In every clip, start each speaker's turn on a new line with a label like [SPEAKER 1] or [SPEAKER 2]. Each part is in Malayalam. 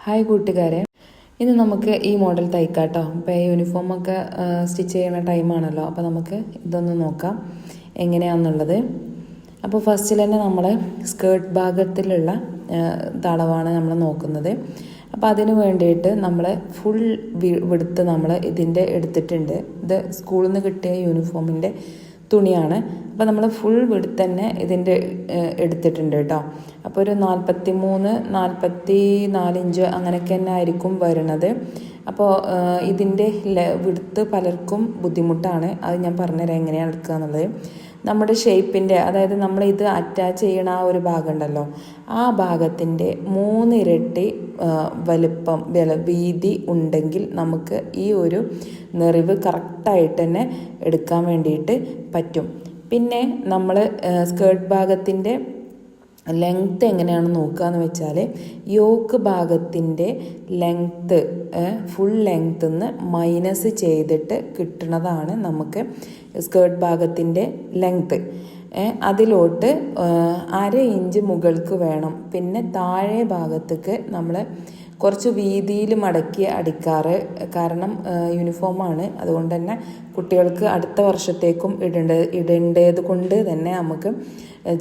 [SPEAKER 1] ഹായ് കൂട്ടുകാരെ, ഇന്ന് നമുക്ക് ഈ മോഡൽ തയ്ക്കാം കേട്ടോ. ഇപ്പോൾ യൂണിഫോമൊക്കെ സ്റ്റിച്ച് ചെയ്യുന്ന ടൈമാണല്ലോ, അപ്പോൾ നമുക്ക് ഇതൊന്ന് നോക്കാം എങ്ങനെയാണെന്നുള്ളത്. അപ്പോൾ ഫസ്റ്റിൽ തന്നെ നമ്മൾ സ്കേർട്ട് ഭാഗത്തിലുള്ള തളവാണ് നമ്മൾ നോക്കുന്നത്. അപ്പോൾ അതിന് വേണ്ടിയിട്ട് നമ്മൾ ഫുൾ വിടുത്ത് നമ്മൾ ഇതിൻ്റെ എടുത്തിട്ടുണ്ട്. ഇത് സ്കൂളിൽ നിന്ന് കിട്ടിയ യൂണിഫോമിൻ്റെ തുണിയാണ്. അപ്പോൾ നമ്മൾ ഫുൾ വിടുത്ത് തന്നെ ഇതിൻ്റെ എടുത്തിട്ടുണ്ട് കേട്ടോ. അപ്പോൾ ഒരു 43-44 ഇഞ്ച് അങ്ങനെയൊക്കെ തന്നെ ആയിരിക്കും വരുന്നത്. അപ്പോൾ ഇതിൻ്റെ വിടുത്ത് പലർക്കും ബുദ്ധിമുട്ടാണ്. അത് ഞാൻ പറഞ്ഞുതരാം എങ്ങനെയാണ് എടുക്കുക എന്നുള്ളത്. നമ്മുടെ ഷേപ്പിൻ്റെ, അതായത് നമ്മൾ ഇത് അറ്റാച്ച് ചെയ്യണ ആ ഒരു ഭാഗം ഉണ്ടല്ലോ, ആ ഭാഗത്തിൻ്റെ 3 ഇരട്ടി വലുപ്പം വീതി ഉണ്ടെങ്കിൽ നമുക്ക് ഈ ഒരു നെറിവ് കറക്റ്റായിട്ട് തന്നെ എടുക്കാൻ വേണ്ടിയിട്ട് പറ്റും. പിന്നെ നമ്മൾ സ്കേർട്ട് ഭാഗത്തിൻ്റെ ലെങ്ത്ത് എങ്ങനെയാണ് നോക്കുക എന്ന് വെച്ചാൽ, യോക്ക് ഭാഗത്തിൻ്റെ ലെങ്ത്ത് ഫുൾ ലെങ്ത്ത് നിന്ന് മൈനസ് ചെയ്തിട്ട് കിട്ടുന്നതാണ് നമുക്ക് സ്കേർട്ട് ഭാഗത്തിൻ്റെ ലെങ്ത്ത്. അതിലോട്ട് 1/2 ഇഞ്ച് മുകൾക്ക് വേണം. പിന്നെ താഴെ ഭാഗത്തേക്ക് നമ്മൾ കുറച്ച് വീതിയിൽ മടക്കി അടിക്കാറ്. കാരണം യൂണിഫോമാണ്, അതുകൊണ്ട് തന്നെ കുട്ടികൾക്ക് അടുത്ത വർഷത്തേക്കും ഇടേണ്ടത് കൊണ്ട് തന്നെ നമുക്ക്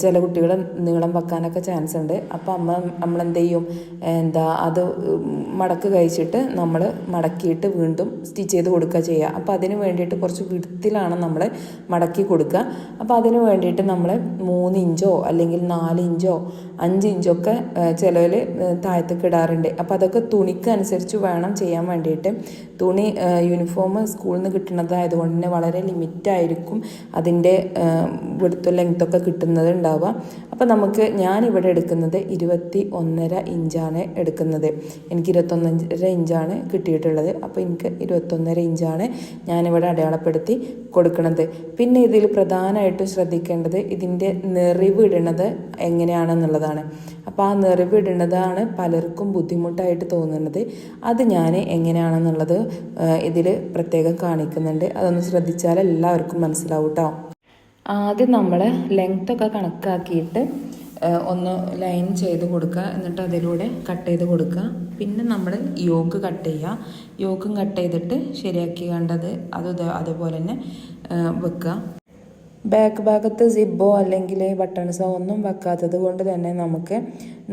[SPEAKER 1] ചില കുട്ടികൾ നീളം വെക്കാനൊക്കെ ചാൻസ് ഉണ്ട്. അപ്പോൾ നമ്മളെന്ത് ചെയ്യും, അത് മടക്ക് കഴിച്ചിട്ട് നമ്മൾ മടക്കിയിട്ട് വീണ്ടും സ്റ്റിച്ച് ചെയ്ത് കൊടുക്കുക ചെയ്യുക. അപ്പോൾ അതിന് വേണ്ടിയിട്ട് കുറച്ച് വിടുത്തിലാണ് നമ്മൾ മടക്കി കൊടുക്കുക. അപ്പോൾ അതിന് വേണ്ടിയിട്ട് നമ്മൾ 3 ഇഞ്ചോ അല്ലെങ്കിൽ 4 ഇഞ്ചോ 5 ഇഞ്ചൊക്കെ ചിലവിൽ താഴത്തേക്ക് ഇടാറുണ്ട്. അപ്പോൾ അതൊക്കെ തുണിക്ക് അനുസരിച്ച് വേണം ചെയ്യാൻ വേണ്ടിയിട്ട്. തുണി യൂണിഫോം സ്കൂളിൽ നിന്ന് കിട്ടുന്നതായതുകൊണ്ട് തന്നെ വളരെ ലിമിറ്റായിരിക്കും അതിൻ്റെ വിടുത്തും ലെങ്ത്തൊക്കെ കിട്ടുന്നത് ഉണ്ടാവുക. അപ്പോൾ ഞാനിവിടെ എടുക്കുന്നത് 21.5 ഇഞ്ചാണ് എടുക്കുന്നത്. എനിക്ക് 21.5 ഇഞ്ചാണ് കിട്ടിയിട്ടുള്ളത്. അപ്പോൾ എനിക്ക് 21.5 ഇഞ്ചാണ് ഞാനിവിടെ അടയാളപ്പെടുത്തി കൊടുക്കുന്നത്. പിന്നെ ഇതിൽ പ്രധാനമായിട്ടും ശ്രദ്ധിക്കേണ്ടത് ഇതിൻ്റെ നെറിവ് ഇടുന്നത് എങ്ങനെയാണെന്നുള്ളതാണ്. അപ്പോൾ ആ നെറിവ് ഇടുന്നതാണ് പലർക്കും ബുദ്ധിമുട്ടായിട്ട് തോന്നുന്നത്. അത് ഞാൻ എങ്ങനെയാണെന്നുള്ളത് ഇതിൽ പ്രത്യേകം കാണിക്കുന്നുണ്ട്. അതൊന്ന് ശ്രദ്ധിച്ചാൽ എല്ലാവർക്കും മനസ്സിലാവും കേട്ടോ. ആദ്യം നമ്മൾ ലെങ്ത്തൊക്കെ കണക്കാക്കിയിട്ട് ഒന്ന് ലൈൻ ചെയ്ത് കൊടുക്കുക. എന്നിട്ട് അതിലൂടെ കട്ട് ചെയ്ത് കൊടുക്കുക. പിന്നെ നമ്മൾ യോക്ക് കട്ട് ചെയ്യുക. യോക്കും കട്ട് ചെയ്തിട്ട് ശരിയാക്കി കണ്ടത് അതുപോലെ തന്നെ വെക്കുക. ബാക്ക് ഭാഗത്ത് സിബോ അല്ലെങ്കിൽ ബട്ടൺസോ ഒന്നും വെക്കാത്തത് കൊണ്ട് തന്നെ നമുക്ക്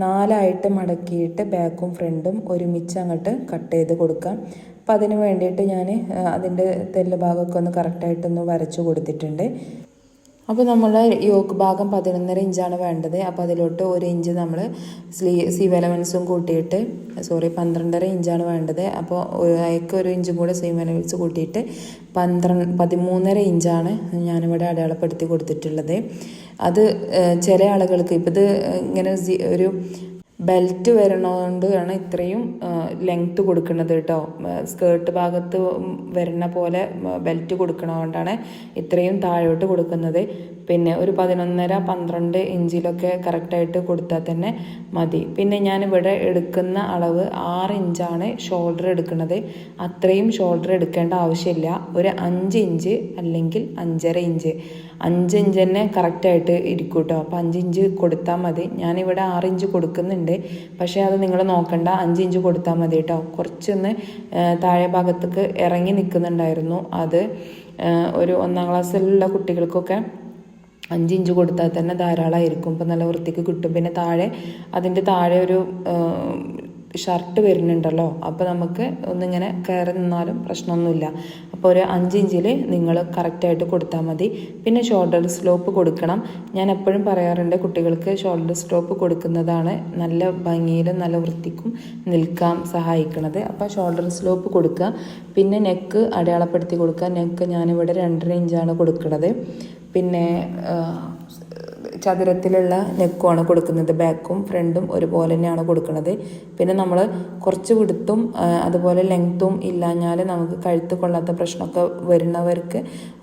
[SPEAKER 1] 4 മടക്കിയിട്ട് ബാക്കും ഫ്രണ്ടും ഒരുമിച്ച് അങ്ങോട്ട് കട്ട് ചെയ്ത് കൊടുക്കാം. അപ്പം അതിന് വേണ്ടിയിട്ട് ഞാൻ അതിൻ്റെ തെല്ല് ഭാഗമൊക്കെ ഒന്ന് കറക്റ്റായിട്ടൊന്ന് വരച്ചു കൊടുത്തിട്ടുണ്ട്. അപ്പോൾ നമ്മൾ യോക്ക് ഭാഗം 11.5 ഇഞ്ചാണ് വേണ്ടത്. അപ്പോൾ അതിലോട്ട് 1 ഇഞ്ച് നമ്മൾ സീം എലവൻസും കൂട്ടിയിട്ട് 12.5 ഇഞ്ചാണ് വേണ്ടത്. അപ്പോൾ അയക്ക് 1 ഇഞ്ചും കൂടെ സീം എലവൻസ് കൂട്ടിയിട്ട് 13.5 ഇഞ്ചാണ് ഞാനിവിടെ അടയാളപ്പെടുത്തി കൊടുത്തിട്ടുള്ളത്. അത് ചില ആളുകൾക്ക് ഇപ്പം ഇത് ഇങ്ങനെ ഒരു ബെൽറ്റ് വരണതുകൊണ്ടാണ് ഇത്രയും ലെങ്ത്ത് കൊടുക്കുന്നത് കേട്ടോ. സ്കേർട്ട് ഭാഗത്ത് വരുന്ന പോലെ ബെൽറ്റ് കൊടുക്കണതുകൊണ്ടാണ് ഇത്രയും താഴോട്ട് കൊടുക്കുന്നത്. പിന്നെ ഒരു 11.5-12 ഇഞ്ചിലൊക്കെ കറക്റ്റായിട്ട് കൊടുത്താൽ തന്നെ മതി. പിന്നെ ഞാനിവിടെ എടുക്കുന്ന അളവ് 6 ഇഞ്ചാണ് ഷോൾഡർ എടുക്കുന്നത്. അത്രയും ഷോൾഡർ എടുക്കേണ്ട ആവശ്യമില്ല. ഒരു 5 ഇഞ്ച് അല്ലെങ്കിൽ 5.5 ഇഞ്ച് 5 ഇഞ്ച് തന്നെ കറക്റ്റായിട്ട് ഇരിക്കും കേട്ടോ. അപ്പോൾ 5 ഇഞ്ച് കൊടുത്താൽ മതി. ഞാനിവിടെ 6 ഇഞ്ച് കൊടുക്കുന്നുണ്ട്, പക്ഷേ അത് നിങ്ങൾ നോക്കണ്ട, 5 ഇഞ്ച് കൊടുത്താൽ മതി കേട്ടോ. കുറച്ചൊന്ന് താഴെ ഭാഗത്തേക്ക് ഇറങ്ങി നിൽക്കുന്നുണ്ടായിരുന്നു. അത് ഒരു 1ാം ക്ലാസ്സിലുള്ള കുട്ടികൾക്കൊക്കെ 5 ഇഞ്ച് കൊടുത്താൽ തന്നെ ധാരാളമായിരിക്കും. ഇപ്പം നല്ല വൃത്തിക്ക് കിട്ടും. പിന്നെ അതിൻ്റെ താഴെ ഒരു ഷർട്ട് വരുന്നുണ്ടല്ലോ, അപ്പോൾ നമുക്ക് ഒന്നിങ്ങനെ കയറി നിന്നാലും പ്രശ്നമൊന്നുമില്ല. അപ്പോൾ ഒരു 5 ഇഞ്ചിൽ നിങ്ങൾ കറക്റ്റായിട്ട് കൊടുത്താൽ മതി. പിന്നെ ഷോൾഡർ സ്ലോപ്പ് കൊടുക്കണം. ഞാൻ എപ്പോഴും പറയാറുണ്ട്, കുട്ടികൾക്ക് ഷോൾഡർ സ്ലോപ്പ് കൊടുക്കുന്നതാണ് നല്ല ഭംഗിയിലും നല്ല വൃത്തിക്കും നിൽക്കാൻ സഹായിക്കുന്നത്. അപ്പോൾ ഷോൾഡർ സ്ലോപ്പ് കൊടുക്കുക. പിന്നെ നെക്ക് അടയാളപ്പെടുത്തി കൊടുക്കുക. നെക്ക് ഞാനിവിടെ 2.5 ഇഞ്ചാണ് കൊടുക്കുന്നത്. പിന്നെ ചതുരത്തിലുള്ള നെക്കുമാണ് കൊടുക്കുന്നത്. ബാക്കും ഫ്രണ്ടും ഒരുപോലെ തന്നെയാണ് കൊടുക്കുന്നത്. പിന്നെ നമ്മൾ കുറച്ച് വിടുത്തും അതുപോലെ ലെങ്ത്തും ഇല്ലാഞ്ഞാൽ നമുക്ക് കഴുത്ത് കൊള്ളാത്ത പ്രശ്നമൊക്കെ വരുന്നവർക്ക്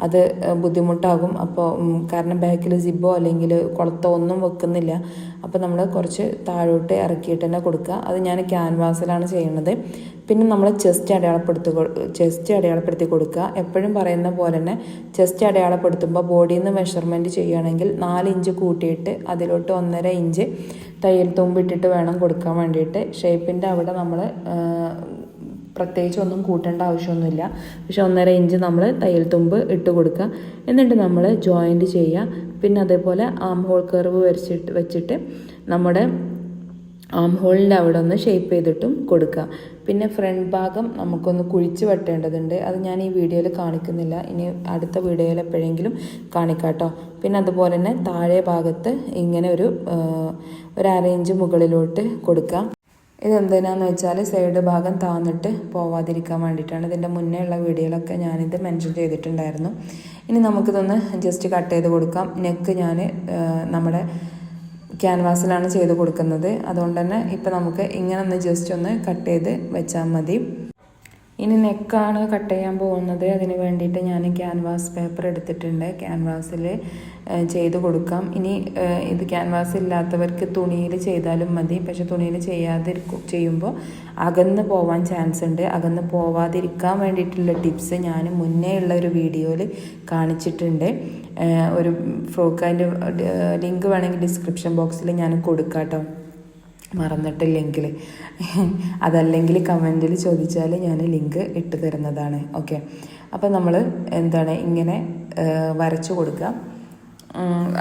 [SPEAKER 1] അത് ബുദ്ധിമുട്ടാകും. അപ്പോൾ കാരണം ബാക്കിൽ സിബോ അല്ലെങ്കിൽ കുളത്തോ ഒന്നും വെക്കുന്നില്ല. അപ്പോൾ നമ്മൾ കുറച്ച് താഴോട്ട് ഇറക്കിയിട്ട് തന്നെ കൊടുക്കുക. അത് ഞാൻ ക്യാൻവാസിലാണ് ചെയ്യുന്നത്. പിന്നെ നമ്മൾ ചെസ്റ്റ് അടയാളപ്പെടുത്തി കൊടുക്കുക. എപ്പോഴും പറയുന്ന പോലെ തന്നെ ചെസ്റ്റ് അടയാളപ്പെടുത്തുമ്പോൾ ബോഡിയിൽ നിന്ന് മെഷർമെൻറ്റ് ചെയ്യുകയാണെങ്കിൽ 4 ഇഞ്ച് കൂട്ടിയിട്ട് അതിലോട്ട് 1.5 ഇഞ്ച് തയ്യൽ തുമ്പിട്ടിട്ട് വേണം കൊടുക്കാൻ വേണ്ടിയിട്ട്. ഷേപ്പിൻ്റെ അവിടെ നമ്മൾ പ്രത്യേകിച്ച് ഒന്നും കൂട്ടേണ്ട ആവശ്യമൊന്നുമില്ല. പക്ഷെ 1.5 ഇഞ്ച് നമ്മൾ തയ്യൽ തുമ്പ് ഇട്ട് കൊടുക്കുക. എന്നിട്ട് നമ്മൾ ജോയിൻറ്റ് ചെയ്യുക. പിന്നെ അതേപോലെ ആം ഹോൾ കർവ് വെച്ചിട്ട് നമ്മുടെ ആം ഹോളിൻ്റെ അവിടെ ഒന്ന് ഷേപ്പ് ചെയ്തിട്ടും കൊടുക്കുക. പിന്നെ ഫ്രണ്ട് ഭാഗം നമുക്കൊന്ന് കുഴിച്ച് വെട്ടേണ്ടതുണ്ട്. അത് ഞാൻ ഈ വീഡിയോയിൽ കാണിക്കുന്നില്ല, ഇനി അടുത്ത വീഡിയോയിൽ എപ്പോഴെങ്കിലും കാണിക്കാം കേട്ടോ. പിന്നെ അതുപോലെ തന്നെ താഴെ ഭാഗത്ത് ഇങ്ങനെ ഒരു 1/2 ഇഞ്ച് മുകളിലോട്ട് കൊടുക്കുക. ഇതെന്തിനാന്ന് വെച്ചാൽ സൈഡ് ഭാഗം താന്നിട്ട് പോവാതിരിക്കാൻ വേണ്ടിയിട്ടാണ്. ഇതിൻ്റെ മുന്നേ ഉള്ള വീഡിയോയിലൊക്കെ ഞാനിത് മെൻഷൻ ചെയ്തിട്ടുണ്ടായിരുന്നു. ഇനി നമുക്കിതൊന്ന് ജസ്റ്റ് കട്ട് ചെയ്ത് കൊടുക്കാം. നെക്ക് ഞാൻ നമ്മുടെ ക്യാൻവാസിലാണ് ചെയ്ത് കൊടുക്കുന്നത്. അതുകൊണ്ട് തന്നെ ഇപ്പം നമുക്ക് ഇങ്ങനെ ഒന്ന് ജസ്റ്റ് ഒന്ന് കട്ട് ചെയ്ത് വെച്ചാൽ മതി. ഇനി നെക്കാണ് കട്ട് ചെയ്യാൻ പോകുന്നത്. അതിന് വേണ്ടിയിട്ട് ഞാൻ ക്യാൻവാസ് പേപ്പർ എടുത്തിട്ടുണ്ട്. ക്യാൻവാസിൽ ചെയ്ത് കൊടുക്കാം. ഇനി ഇത് ക്യാൻവാസ് ഇല്ലാത്തവർക്ക് തുണിയിൽ ചെയ്താലും മതി. പക്ഷെ തുണിയിൽ ചെയ്യുമ്പോൾ അകന്ന് പോവാൻ ചാൻസ് ഉണ്ട്. അകന്ന് പോവാതിരിക്കാൻ വേണ്ടിയിട്ടുള്ള ടിപ്സ് ഞാൻ മുന്നേ ഉള്ള ഒരു വീഡിയോയിൽ കാണിച്ചിട്ടുണ്ട്. ഒരു ഫ്രോക്ക്, അതിൻ്റെ ലിങ്ക് വേണമെങ്കിൽ ഡിസ്ക്രിപ്ഷൻ ബോക്സിൽ ഞാൻ കൊടുക്കാം കേട്ടോ, മറന്നിട്ടില്ലെങ്കിൽ. അതല്ലെങ്കിൽ കമൻറ്റിൽ ചോദിച്ചാൽ ഞാൻ ലിങ്ക് ഇട്ട് തരുന്നതാണ്. ഓക്കെ, അപ്പോൾ നമ്മൾ ഇങ്ങനെ വരച്ചു കൊടുക്കുക.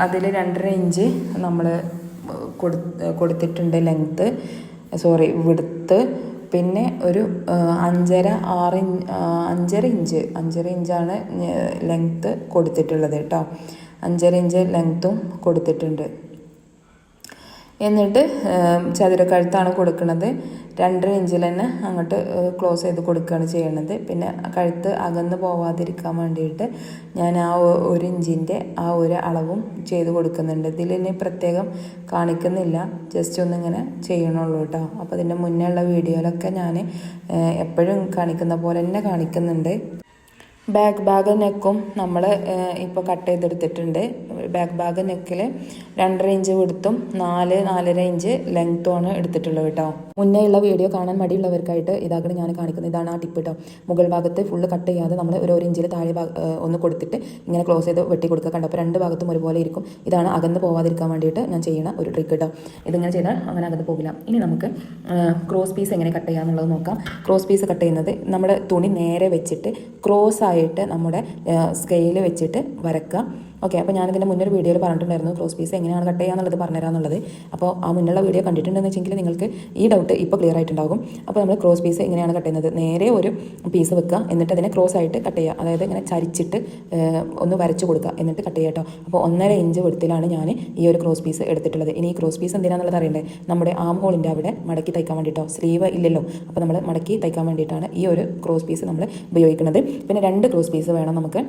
[SPEAKER 1] അതിൽ 2.5 ഇഞ്ച് നമ്മൾ കൊടുത്തിട്ടുണ്ട് വിഡ്ത്ത്. പിന്നെ ഒരു 5.5 ഇഞ്ചാണ് ലെങ്ത്ത് കൊടുത്തിട്ടുള്ളത് കേട്ടോ. 5.5 ഇഞ്ച് ലെങ്ത്തും കൊടുത്തിട്ടുണ്ട്. എന്നിട്ട് ചതുരക്കഴുത്താണ് കൊടുക്കുന്നത്. 2.5 ഇഞ്ചിൽ തന്നെ അങ്ങോട്ട് ക്ലോസ് ചെയ്ത് കൊടുക്കുകയാണ് ചെയ്യണത്. പിന്നെ കഴുത്ത് അകന്ന് പോവാതിരിക്കാൻ വേണ്ടിയിട്ട് ഞാൻ ആ 1 ഇഞ്ചിൻ്റെ ആ ഒരു അളവും ചെയ്ത് കൊടുക്കുന്നുണ്ട്. ഇതിലിനി പ്രത്യേകം കാണിക്കുന്നില്ല, ജസ്റ്റ് ഒന്നിങ്ങനെ ചെയ്യണുള്ളൂ കേട്ടോ. അപ്പോൾ ഇതിൻ്റെ മുന്നേ ഉള്ള വീഡിയോയിലൊക്കെ ഞാൻ എപ്പോഴും കാണിക്കുന്ന പോലെ തന്നെ കാണിക്കുന്നുണ്ട്. ബാക്ക് ഭാഗം നെക്കും നമ്മൾ ഇപ്പോൾ കട്ട് ചെയ്തെടുത്തിട്ടുണ്ട്. ബാക്ക് ഭാഗം നെക്കിൽ 2.5 ഇഞ്ച് വിടുത്തും 4-4.5 ഇഞ്ച് ലെങ്ത്തുമാണ് എടുത്തിട്ടുള്ളത് കേട്ടോ. മുന്നേ ഉള്ള വീഡിയോ കാണാൻ മടിയുള്ളവർക്കായിട്ട് ഇതാകണം ഞാൻ കാണിക്കുന്നത്. ഇതാണ് ആ ടിപ്പ് കേട്ടോ. മുകൾ ഭാഗത്ത് ഫുള്ള് കട്ട് ചെയ്യാതെ നമ്മൾ ഒരു ഇഞ്ചിൽ താഴെ ഒന്ന് കൊടുത്തിട്ട് ഇങ്ങനെ ക്ലോസ് ചെയ്ത് വെട്ടി കൊടുക്കുക. കണ്ടോ, അപ്പോൾ 2 ഭാഗത്തും ഒരുപോലെ ഇരിക്കും. ഇതാണ് അകന്ന് പോവാതിരിക്കാൻ വേണ്ടിയിട്ട് ഞാൻ ചെയ്യുന്ന ഒരു ട്രിക്ക് കേട്ടോ. ഇതിങ്ങനെ ചെയ്താൽ അങ്ങനെ അകന്ന് പോകില്ല. ഇനി നമുക്ക് ക്രോസ് പീസ് എങ്ങനെ കട്ട് ചെയ്യാന്നുള്ളത് നോക്കാം. ക്രോസ് പീസ് കട്ട് ചെയ്യുന്നത് നമ്മുടെ തുണി നേരെ വെച്ചിട്ട് ക്രോസ് ആയിട്ട് നമ്മുടെ സ്കെയിൽ വെച്ചിട്ട് വരക്കുക. ഓക്കെ, അപ്പോൾ ഞാനിതിൻ്റെ മുന്നൊരു വീഡിയോയിൽ പറഞ്ഞിട്ടുണ്ടായിരുന്നു ക്രോസ് പീസ് എങ്ങനെയാണ് കട്ട് ചെയ്യാന്നുള്ളത് പറഞ്ഞുതരാന്നുള്ളത്. അപ്പോൾ ആ മുന്നുള്ള വീഡിയോ കണ്ടിട്ടുണ്ടെന്ന് വെച്ചെങ്കിൽ നിങ്ങൾക്ക് ഈ ഡൗട്ട് ഇപ്പോൾ ക്ലിയർ ആയിട്ടുണ്ടാകും. അപ്പോൾ നമ്മൾ ക്രോസ് പീസ് എങ്ങനെയാണ് കട്ട് ചെയ്യുന്നത്, നേരെ ഒരു പീസ് വെക്കുക, എന്നിട്ട് അതിനെ ക്രോസ് ആയിട്ട് കട്ട് ചെയ്യുക. അതായത് ഇങ്ങനെ ചരിച്ചിട്ട് ഒന്ന് വരച്ച് കൊടുക്കുക, എന്നിട്ട് കട്ട് ചെയ്യുക കേട്ടോ. അപ്പോൾ 1.5 ഇഞ്ച് വെടുത്തിലാണ് ഞാൻ ഈ ഒരു ക്രോസ് പീസ് എടുത്തിട്ടുള്ളത്. ഇനി ഈ ക്രോസ് പീസ് എന്തിനാണെന്നുള്ളത് അറിയണ്ടേ, നമ്മുടെ ആം ഹോളിൻ്റെ അവിടെ മടക്കി തയ്ക്കാൻ വേണ്ടിയിട്ടോ. സ്ലീവ് ഇല്ലല്ലോ, അപ്പോൾ നമ്മൾ മടക്കി തയ്ക്കാൻ വേണ്ടിയിട്ടാണ് ഈ ഒരു ക്രോസ് പീസ് നമ്മൾ ഉപയോഗിക്കുന്നത്. പിന്നെ 2 ക്രോസ് പീസ് വേണം നമുക്ക്,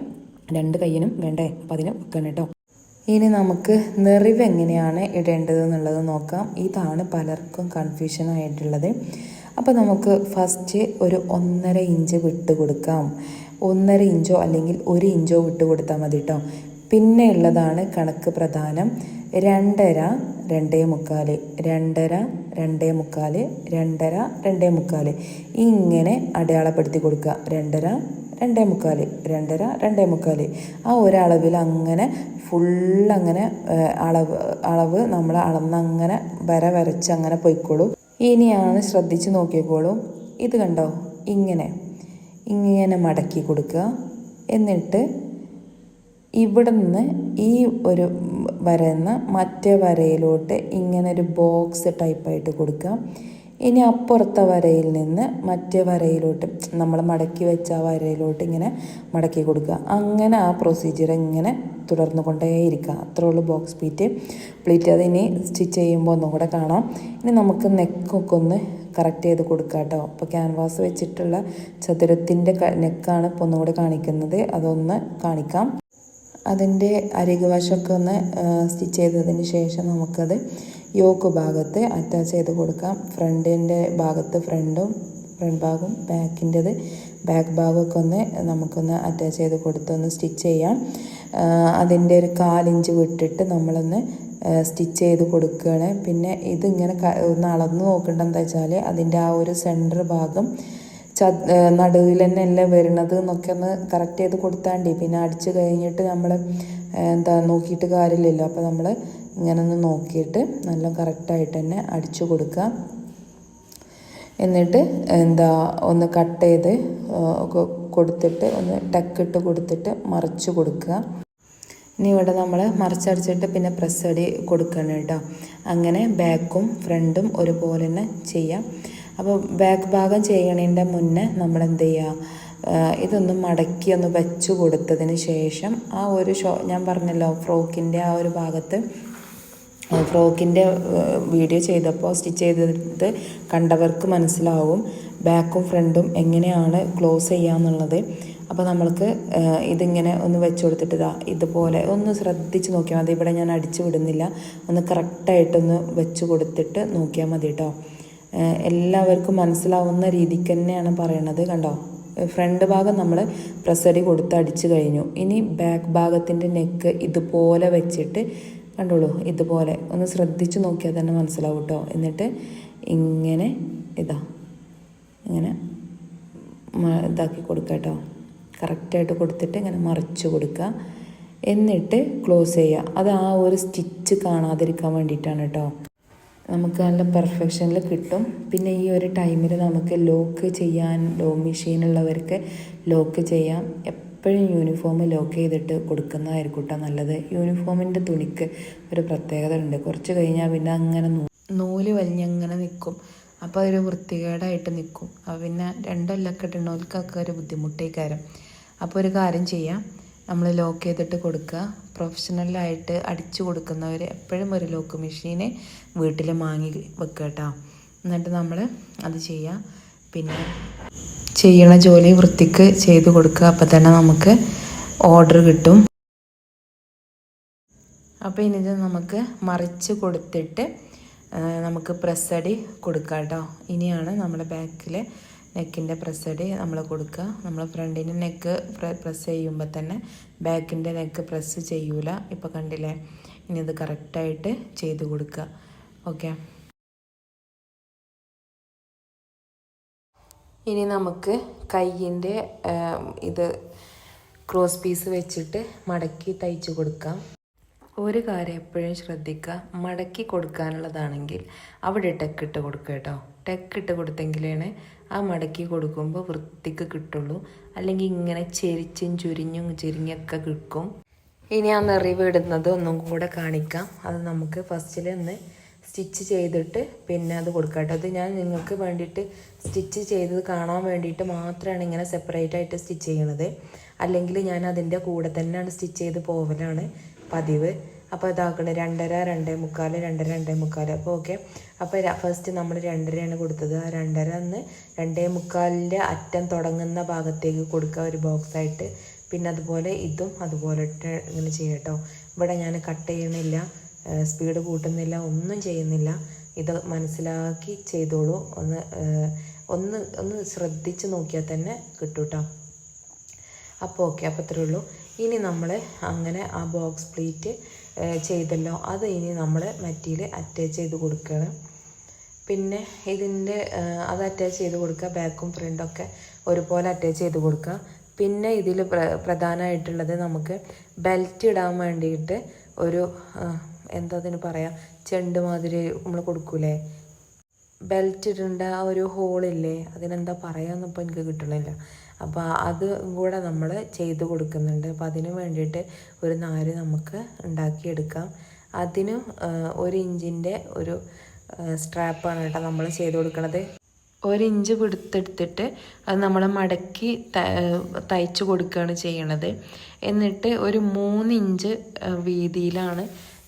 [SPEAKER 1] 2 കയ്യിനും വേണ്ടേ, അപ്പോൾ അതിന് വെക്കണം കേട്ടോ. ഇനി നമുക്ക് നിറിവ് എങ്ങനെയാണ് ഇടേണ്ടത് എന്നുള്ളത് നോക്കാം. ഇതാണ് പലർക്കും കൺഫ്യൂഷൻ ആയിട്ടുള്ളത്. അപ്പോൾ നമുക്ക് ഫസ്റ്റ് ഒരു 1.5 ഇഞ്ച് വിട്ട് കൊടുക്കാം. 1.5 ഇഞ്ചോ അല്ലെങ്കിൽ 1 ഇഞ്ചോ വിട്ട് കൊടുത്താൽ മതി കേട്ടോ. പിന്നെ ഉള്ളതാണ് കണക്ക് പ്രധാനം. 2.5 2.25 2.5 2.25 2.5 2.25 ഇങ്ങനെ അടയാളപ്പെടുത്തി കൊടുക്കുക. 2.5 2.25 2.5 2.25 ആ ഒരളവിൽ അങ്ങനെ ഫുള്ളങ്ങനെ അളവ് നമ്മൾ അളന്നങ്ങനെ വരച്ച് അങ്ങനെ പോയിക്കോളൂ. ഇനിയാണ് ശ്രദ്ധിച്ച് നോക്കിക്കോളൂ. ഇത് കണ്ടോ, ഇങ്ങനെ മടക്കി കൊടുക്കുക. എന്നിട്ട് ഇവിടെ നിന്ന് ഈ ഒരു വരന്ന മറ്റേ വരയിലോട്ട് ഇങ്ങനെ ഒരു ബോക്സ് ടൈപ്പായിട്ട് കൊടുക്കുക. ഇനി അപ്പുറത്തെ വരയിൽ നിന്ന് മറ്റേ വരയിലോട്ട് നമ്മൾ മടക്കി വെച്ച ആ വരയിലോട്ട് ഇങ്ങനെ മടക്കി കൊടുക്കുക. അങ്ങനെ ആ പ്രൊസീജിയർ ഇങ്ങനെ തുടർന്നു കൊണ്ടേയിരിക്കുക. അത്രേ ഉള്ളൂ ബോക്സ് പ്ലീറ്റ്. അതിനി സ്റ്റിച്ച് ചെയ്യുമ്പോൾ ഒന്നും കൂടെ കാണാം. ഇനി നമുക്ക് നെക്കൊക്കെ ഒന്ന് കറക്റ്റ് ചെയ്ത് കൊടുക്കുക കേട്ടോ. അപ്പോൾ ക്യാൻവാസ് വെച്ചിട്ടുള്ള ചതുരത്തിൻ്റെ നെക്കാണ് ഇപ്പോൾ ഒന്നുകൂടെ കാണിക്കുന്നത്, അതൊന്ന് കാണിക്കാം. അതിൻ്റെ അരികുവശമൊക്കെ ഒന്ന് സ്റ്റിച്ച് ചെയ്തതിന് ശേഷം നമുക്കത് യോക്ക് ഭാഗത്ത് അറ്റാച്ച് ചെയ്ത് കൊടുക്കാം. ഫ്രണ്ടിൻ്റെ ഭാഗത്ത് ഫ്രണ്ട് ഭാഗവും ബാക്കിൻ്റെത് ബാക്ക് ഭാഗമൊക്കെ ഒന്ന് നമുക്കൊന്ന് അറ്റാച്ച് ചെയ്ത് കൊടുത്തൊന്ന് സ്റ്റിച്ച് ചെയ്യാം. അതിൻ്റെ ഒരു 1/4 ഇഞ്ച് വിട്ടിട്ട് നമ്മളൊന്ന് സ്റ്റിച്ച് ചെയ്ത് കൊടുക്കുകയാണ്. പിന്നെ ഇതിങ്ങനെ ഒന്ന് അളന്ന് നോക്കേണ്ടത് എന്താ വെച്ചാൽ അതിൻ്റെ ആ ഒരു സെൻറ്റർ ഭാഗം നടുവിൽ തന്നെ അല്ലേ വരുന്നത് എന്നൊക്കെ ഒന്ന് കറക്റ്റ് ചെയ്ത് കൊടുത്താണ്ടി. പിന്നെ അടിച്ച് കഴിഞ്ഞിട്ട് നമ്മൾ നോക്കിയിട്ട് കാര്യമില്ലല്ലോ. അപ്പോൾ നമ്മൾ ഇങ്ങനെ ഒന്ന് നോക്കിയിട്ട് നല്ല കറക്റ്റായിട്ട് തന്നെ അടിച്ചു കൊടുക്കുക. എന്നിട്ട് ഒന്ന് കട്ട് ചെയ്ത് കൊടുത്തിട്ട് ഒന്ന് ടക്കിട്ട് കൊടുത്തിട്ട് മറിച്ച് കൊടുക്കുക. ഇനി ഇവിടെ നമ്മൾ മറിച്ചടിച്ചിട്ട് പിന്നെ പ്രസ് അടി കൊടുക്കണം കേട്ടോ. അങ്ങനെ ബാക്കും ഫ്രണ്ടും ഒരുപോലെ തന്നെ ചെയ്യാം. അപ്പോൾ ബാക്ക് ഭാഗം ചെയ്യണതിൻ്റെ മുന്നേ നമ്മൾ എന്ത് ചെയ്യുക, ഇതൊന്ന് മടക്കി ഒന്ന് വെച്ച് കൊടുത്തതിന് ശേഷം ആ ഒരു ഞാൻ പറഞ്ഞല്ലോ ഫ്രോക്കിൻ്റെ ആ ഒരു ഭാഗത്ത് ഫ്രോക്കിൻ്റെ വീഡിയോ ചെയ്തപ്പോൾ സ്റ്റിച്ച് ചെയ്തത് കണ്ടവർക്ക് മനസ്സിലാവും ബാക്കും ഫ്രണ്ടും എങ്ങനെയാണ് ക്ലോസ് ചെയ്യാന്നുള്ളത്. അപ്പോൾ നമ്മൾക്ക് ഇതിങ്ങനെ ഒന്ന് വെച്ച് കൊടുത്തിട്ട് ഇതുപോലെ ഒന്ന് ശ്രദ്ധിച്ച് നോക്കിയാൽ മതി. ഇവിടെ ഞാൻ അടിച്ചു വിടുന്നില്ല, ഒന്ന് കറക്റ്റായിട്ടൊന്ന് വെച്ച് കൊടുത്തിട്ട് നോക്കിയാൽ മതി കേട്ടോ. എല്ലാവർക്കും മനസ്സിലാവുന്ന രീതിക്ക് തന്നെയാണ് പറയണത്. കണ്ടോ, ഫ്രണ്ട് ഭാഗം നമ്മൾ പ്രസ്സടി കൊടുത്ത് അടിച്ചു കഴിഞ്ഞു. ഇനി ബാക്ക് ഭാഗത്തിൻ്റെ നെക്ക് ഇതുപോലെ വെച്ചിട്ട് കണ്ടോളൂ, ഇതുപോലെ ഒന്ന് ശ്രദ്ധിച്ച് നോക്കിയാൽ തന്നെ മനസ്സിലാവും കേട്ടോ. എന്നിട്ട് ഇങ്ങനെ ഇങ്ങനെ ഇതാക്കി കൊടുക്കുക കേട്ടോ. കറക്റ്റായിട്ട് കൊടുത്തിട്ട് ഇങ്ങനെ മറിച്ച് കൊടുക്കുക. എന്നിട്ട് ക്ലോസ് ചെയ്യുക. അത് ആ ഒരു സ്റ്റിച്ച് കാണാതിരിക്കാൻ വേണ്ടിയിട്ടാണ് കേട്ടോ. നമുക്ക് നല്ല പെർഫെക്ഷനിൽ കിട്ടും. പിന്നെ ഈ ഒരു ടൈമിൽ നമുക്ക് ലോക്ക് ചെയ്യാൻ മെഷീനുള്ളവർക്ക് ലോക്ക് ചെയ്യാം. എപ്പോഴും യൂണിഫോം ലോക്ക് ചെയ്തിട്ട് കൊടുക്കുന്നതായിരിക്കും കേട്ടോ നല്ലത്. യൂണിഫോമിൻ്റെ തുണിക്ക് ഒരു പ്രത്യേകത ഉണ്ട്. കുറച്ച് കഴിഞ്ഞാൽ പിന്നെ അങ്ങനെ നൂല് വലിഞ്ഞങ്ങനെ നിൽക്കും. അപ്പോൾ ഒരു വൃത്തികേടായിട്ട് നിൽക്കും. അപ്പോൾ പിന്നെ 2 കൊല്ലമൊക്കെ ഇടുന്നവർക്കൊക്കെ ഒരു ബുദ്ധിമുട്ടേക്കാരം. അപ്പോൾ ഒരു കാര്യം ചെയ്യാം, നമ്മൾ ലോക്ക് ചെയ്തിട്ട് കൊടുക്കുക. പ്രൊഫഷണലായിട്ട് അടിച്ചു കൊടുക്കുന്നവർ എപ്പോഴും ഒരു ലോക്ക് മെഷീന് വീട്ടിൽ വാങ്ങി വെക്കുക കേട്ടോ. എന്നിട്ട് നമ്മൾ അത് ചെയ്യുക. പിന്നെ ചെയ്യണ ജോലി വൃത്തിക്ക് ചെയ്ത് കൊടുക്കുക. അപ്പോൾ തന്നെ നമുക്ക് ഓർഡർ കിട്ടും. അപ്പോൾ ഇനി ഇത് നമുക്ക് മറിച്ച് കൊടുത്തിട്ട് നമുക്ക് പ്രസ്സടി കൊടുക്കാം കേട്ടോ. ഇനിയാണ് നമ്മുടെ ബാക്കിൽ നെക്കിൻ്റെ പ്രസ്സടി നമ്മൾ കൊടുക്കുക. നമ്മൾ ഫ്രണ്ടിൻ്റെ നെക്ക് പ്രസ് ചെയ്യുമ്പോൾ തന്നെ ബാക്കിൻ്റെ നെക്ക് പ്രസ് ചെയ്യൂല. ഇപ്പോൾ കണ്ടില്ലേ, ഇനി ഇത് കറക്റ്റായിട്ട് ചെയ്ത് കൊടുക്കുക. ഓക്കെ, ഇനി നമുക്ക് കയ്യിൻ്റെ ഇത് ക്രോസ് പീസ് വെച്ചിട്ട് മടക്കി തയ്ച്ച് കൊടുക്കാം. ഒരു കാര്യം എപ്പോഴും ശ്രദ്ധിക്കുക, മടക്കി കൊടുക്കാനുള്ളതാണെങ്കിൽ അവിടെ ടെക്കിട്ട് കൊടുക്കുക കേട്ടോ. ടെക്കിട്ട് കൊടുത്തെങ്കിലാണ് ആ മടക്കി കൊടുക്കുമ്പോൾ വൃത്തിക്ക് കിട്ടുള്ളൂ. അല്ലെങ്കിൽ ഇങ്ങനെ ചെരിച്ചും ചുരിഞ്ഞൊക്കെ കിട്ടും. ഇനി ആ നിറിവ് ഇടുന്നത് ഒന്നും കൂടെ കാണിക്കാം. അത് നമുക്ക് ഫസ്റ്റിൽ ഒന്ന് സ്റ്റിച്ച് ചെയ്തിട്ട് പിന്നെ അത് കൊടുക്കാം കേട്ടോ. അത് ഞാൻ നിങ്ങൾക്ക് വേണ്ടിയിട്ട് സ്റ്റിച്ച് ചെയ്തത് കാണാൻ വേണ്ടിയിട്ട് മാത്രമാണ് ഇങ്ങനെ സെപ്പറേറ്റ് ആയിട്ട് സ്റ്റിച്ച് ചെയ്യണത്. അല്ലെങ്കിൽ ഞാൻ അതിൻ്റെ കൂടെ തന്നെയാണ് സ്റ്റിച്ച് ചെയ്ത് പോവലാണ് പതിവ്. അപ്പോൾ ഇതാക്കണം 2.5, 2.25, 2.5, 2.25. അപ്പോൾ ഓക്കെ. അപ്പോൾ ഫസ്റ്റ് നമ്മൾ 2.5 കൊടുത്തത്. ആ 2.5 2.25 അറ്റം തുടങ്ങുന്ന ഭാഗത്തേക്ക് കൊടുക്കുക ഒരു ബോക്സായിട്ട്. പിന്നെ അതുപോലെ ഇതും അതുപോലെ ഇങ്ങനെ ചെയ്യാം കേട്ടോ. ഇവിടെ ഞാൻ കട്ട് ചെയ്യണില്ല, സ്പീഡ് കൂട്ടുന്നില്ല, ഒന്നും ചെയ്യുന്നില്ല. ഇത് മനസ്സിലാക്കി ചെയ്തോളൂ. ഒന്ന് ശ്രദ്ധിച്ച് നോക്കിയാൽ തന്നെ കിട്ടും കേട്ടോ. അപ്പോൾ ഓക്കെ, അപ്പോൾ ഇത്രയേ ഉള്ളൂ. ഇനി നമ്മൾ അങ്ങനെ ആ ബോക്സ് പ്ലീറ്റ് ചെയ്തല്ലോ, അത് ഇനി നമ്മൾ മെറ്റീരിയൽ അറ്റാച്ച് ചെയ്ത് കൊടുക്കുകയാണ്. പിന്നെ ഇതിൻ്റെ അത് അറ്റാച്ച് ചെയ്ത് കൊടുക്കുക. ബാക്കും ഫ്രണ്ടൊക്കെ ഒരുപോലെ അറ്റാച്ച് ചെയ്ത് കൊടുക്കുക. പിന്നെ ഇതിൽ പ്രധാനമായിട്ടുള്ളത് നമുക്ക് ബെൽറ്റ് ഇടാൻ വേണ്ടിയിട്ട് ഒരു എന്താ അതിന് പറയാം, ചെണ്ട് മാതിരി നമ്മൾ കൊടുക്കൂലേ, ബെൽറ്റ് ഇടേണ്ട ആ ഒരു ഹോളില്ലേ, അതിനെന്താ പറയാമെന്ന് ഇപ്പോൾ എനിക്ക് കിട്ടണില്ല. അപ്പോൾ അത് കൂടെ നമ്മൾ ചെയ്ത് കൊടുക്കുന്നുണ്ട്. അപ്പോൾ അതിന് വേണ്ടിയിട്ട് ഒരു നാര് നമുക്ക് ഉണ്ടാക്കിയെടുക്കാം. അതിന് 1 ഇഞ്ചിൻ്റെ ഒരു സ്ട്രാപ്പാണ് കേട്ടോ നമ്മൾ ചെയ്ത് കൊടുക്കുന്നത്. 1 ഇഞ്ച് പിടുത്തെടുത്തിട്ട് അത് നമ്മൾ മടക്കി തയ്ച്ച് കൊടുക്കുകയാണ് ചെയ്യണത്. എന്നിട്ട് ഒരു 3 ഇഞ്ച് വീതിയിലാണ്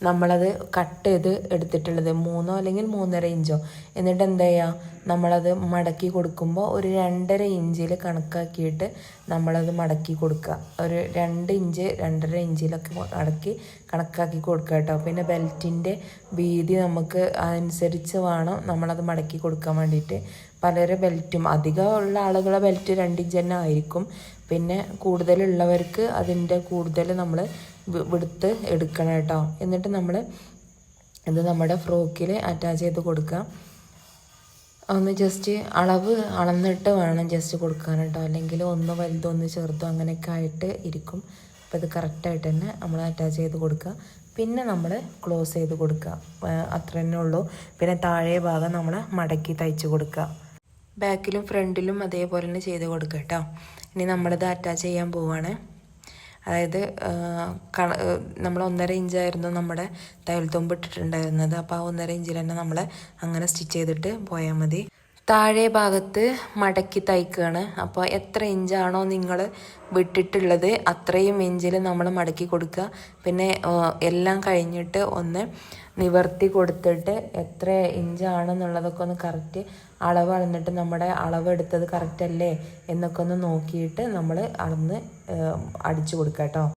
[SPEAKER 1] നമ്മളത് കട്ട് ചെയ്ത് എടുത്തിട്ടുള്ളത്. 3 അല്ലെങ്കിൽ 3.5 ഇഞ്ചോ. എന്നിട്ട് എന്താ ചെയ്യുക, നമ്മളത് മടക്കി കൊടുക്കുമ്പോൾ ഒരു 2.5 ഇഞ്ചിൽ കണക്കാക്കിയിട്ട് നമ്മളത് മടക്കി കൊടുക്കുക. ഒരു 2 ഇഞ്ച് 2.5 ഇഞ്ചിലൊക്കെ കണക്കാക്കി കൊടുക്കുക കേട്ടോ. പിന്നെ ബെൽറ്റിൻ്റെ വീതി നമുക്ക് അനുസരിച്ച് വേണം നമ്മളത് മടക്കി കൊടുക്കാൻ വേണ്ടിയിട്ട്. പലരെ ബെൽറ്റും അധികമുള്ള ആളുകളെ ബെൽറ്റ് 2 ഇഞ്ച് തന്നെ ആയിരിക്കും. പിന്നെ കൂടുതലുള്ളവർക്ക് അതിൻ്റെ കൂടുതൽ നമ്മൾ വിടുത്ത് എടുക്കണം കേട്ടോ. എന്നിട്ട് നമ്മൾ ഇത് നമ്മുടെ ഫ്രോക്കിൽ അറ്റാച്ച് ചെയ്ത് കൊടുക്കുക. ഒന്ന് ജസ്റ്റ് അളവ് അളന്നിട്ട് വേണം ജസ്റ്റ് കൊടുക്കാൻ കേട്ടോ, അല്ലെങ്കിൽ ഒന്ന് വലുതോ ഒന്ന് ചെറുതോ അങ്ങനെയൊക്കെ ആയിട്ട് ഇരിക്കും. അപ്പോൾ ഇത് കറക്റ്റായിട്ട് തന്നെ നമ്മൾ അറ്റാച്ച് ചെയ്ത് കൊടുക്കുക. പിന്നെ നമ്മൾ ക്ലോസ് ചെയ്ത് കൊടുക്കുക, അത്ര തന്നെ ഉള്ളൂ. പിന്നെ താഴെ ഭാഗം നമ്മൾ മടക്കി തയ്ച്ച് കൊടുക്കുക. ബാക്കിലും ഫ്രണ്ടിലും അതേപോലെ തന്നെ ചെയ്ത് കൊടുക്കുക കേട്ടോ. ഇനി നമ്മളിത് അറ്റാച്ച് ചെയ്യാൻ പോവുകയാണ്. അതായത് നമ്മൾ 1.5 ഇഞ്ചായിരുന്നു നമ്മുടെ തയ്യൽ തുമ്പ് ഇട്ടിട്ടുണ്ടായിരുന്നത്. അപ്പോൾ ആ 1.5 ഇഞ്ചിൽ തന്നെ നമ്മൾ അങ്ങനെ സ്റ്റിച്ച് ചെയ്തിട്ട് പോയാൽ മതി. താഴെ ഭാഗത്ത് മടക്കി തയ്ക്കുകയാണ്. അപ്പോൾ എത്ര ഇഞ്ചാണോ നിങ്ങൾ വിട്ടിട്ടുള്ളത് അത്രയും ഇഞ്ചിൽ നമ്മൾ മടക്കി കൊടുക്കുക. പിന്നെ എല്ലാം കഴിഞ്ഞിട്ട് ഒന്ന് നിവർത്തി കൊടുത്തിട്ട് എത്ര ഇഞ്ചാണെന്നുള്ളതൊക്കെ ഒന്ന് കറക്റ്റ് അളവ് അളന്നിട്ട് നമ്മുടെ അളവെടുത്തത് കറക്റ്റ് അല്ലേ എന്നൊക്കെ ഒന്ന് നോക്കിയിട്ട് നമ്മൾ അളന്ന് അടിച്ചു കൊടുക്കുക കേട്ടോ.